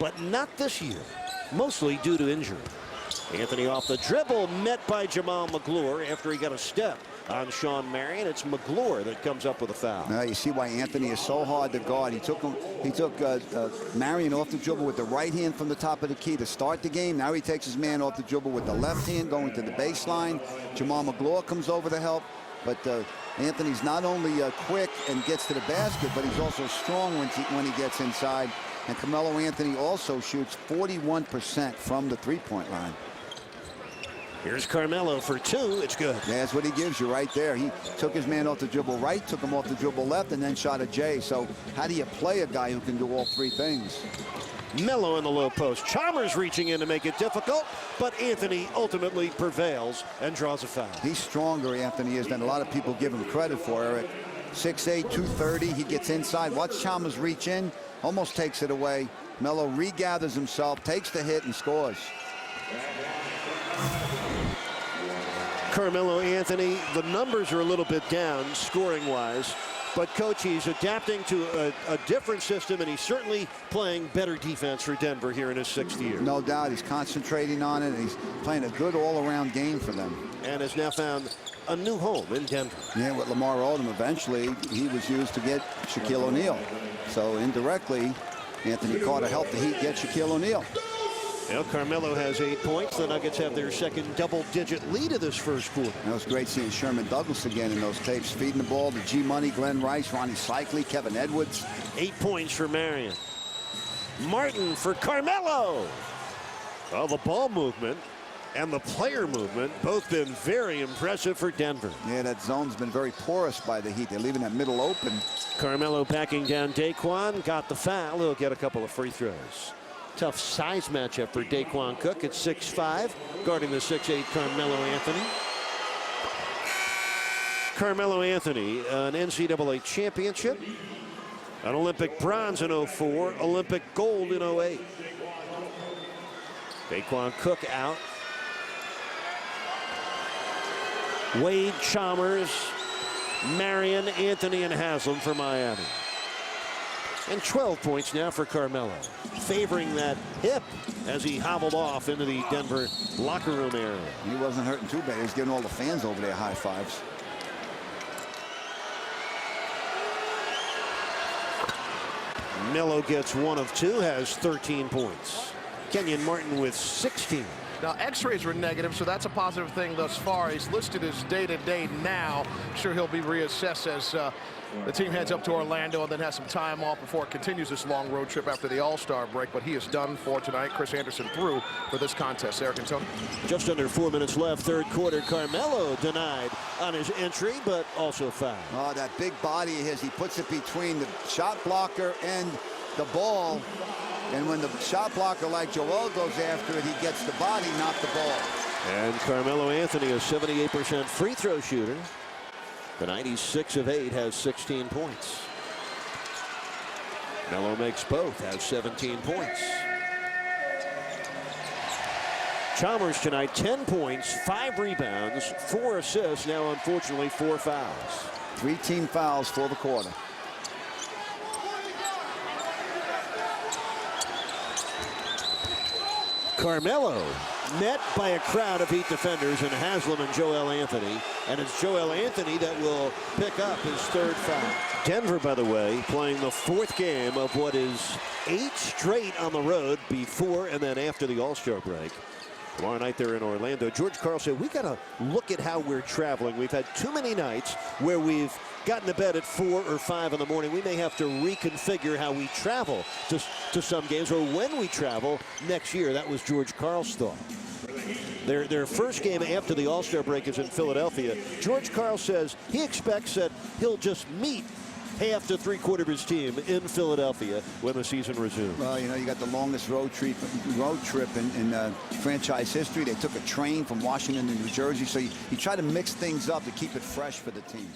but not this year, mostly due to injury. Anthony off the dribble, met by Jamal McGlure after he got a step on Sean Marion. It's McGlure that comes up with a foul. Now you see why Anthony is so hard to guard. He took Marion off the dribble with the right hand from the top of the key to start the game. Now he takes his man off the dribble with the left hand going to the baseline. Jamal McGlure comes over to help. But Anthony's not only quick and gets to the basket, but he's also strong when he gets inside. And Carmelo Anthony also shoots 41% from the three-point line. Here's Carmelo for two. It's good. Yeah, that's what he gives you right there. He took his man off the dribble right, took him off the dribble left, and then shot a J. So how do you play a guy who can do all three things? Melo in the low post. Chalmers reaching in to make it difficult, but Anthony ultimately prevails and draws a foul. He's stronger, Anthony is, than a lot of people give him credit for, Eric. 6'8", 230. He gets inside. Watch Chalmers reach in, almost takes it away. Melo regathers himself, takes the hit, and scores. Carmelo Anthony, the numbers are a little bit down scoring-wise, but Coach, he's adapting to a different system, and he's certainly playing better defense for Denver here in his 6th year. No doubt. He's concentrating on it, and he's playing a good all-around game for them. And has now found a new home in Denver. Yeah, with Lamar Odom, eventually, he was used to get Shaquille O'Neal. So indirectly, Anthony Carter helped the Heat get Shaquille O'Neal. Well, Carmelo has 8 points. The Nuggets have their second double-digit lead of this first quarter. That was great seeing Sherman Douglas again in those tapes, feeding the ball to G-Money, Glenn Rice, Ronnie Cycli, Kevin Edwards. 8 points for Marion. Martin for Carmelo. Well, the ball movement and the player movement both been very impressive for Denver. Yeah, that zone's been very porous by the Heat. They're leaving that middle open. Carmelo backing down Daquan, got the foul. He'll get a couple of free throws. Tough size matchup for Daquan Cook at 6'5", guarding the 6'8" Carmelo Anthony. Carmelo Anthony, an NCAA championship, an Olympic bronze in 04, Olympic gold in 08. Daquan Cook out. Wade, Chalmers, Marion, Anthony, and Haslam for Miami. And 12 points now for Carmelo, favoring that hip as he hobbled off into the Denver locker room area. He wasn't hurting too bad. He was giving all the fans over there high fives. Melo gets 1 of 2, has 13 points. Kenyon Martin with 16. Now, x-rays were negative, so that's a positive thing thus far. He's listed as day-to-day now. I'm sure he'll be reassessed as the team heads up to Orlando and then has some time off before it continues this long road trip after the All-Star break. But he is done for tonight. Chris Anderson through for this contest. Eric and Tony. Just under 4 minutes left, third quarter. Carmelo denied on his entry, but also fouled. Oh, that big body of his. He puts it between the shot blocker and the ball. And when the shot blocker like Joel goes after it, he gets the body, not the ball. And Carmelo Anthony, a 78% free throw shooter. Tonight he's 6 of 8, has 16 points. Melo makes both, has 17 points. Chalmers tonight, 10 points, 5 rebounds, 4 assists. Now, unfortunately, 4 fouls. 3 team fouls for the quarter. Carmelo met by a crowd of Heat defenders in Haslam and Joel Anthony. And it's Joel Anthony that will pick up his 3rd foul. Denver, by the way, playing the 4th game of what is 8 straight on the road before and then after the All-Star break. Tomorrow night they're in Orlando. George Karl said, we got to look at how we're traveling. We've had too many nights where we've gotten to bed at 4 or 5 in the morning. We may have to reconfigure how we travel to some games, or when we travel next year. That was George Karl's thought. Their first game after the All-Star break is in Philadelphia. George Karl says he expects that he'll just meet half to 3/4 of his team in Philadelphia when the season resumes. Well, you know, you got the longest road trip in franchise history. They took a train from Washington to New Jersey, so you try to mix things up to keep it fresh for the team.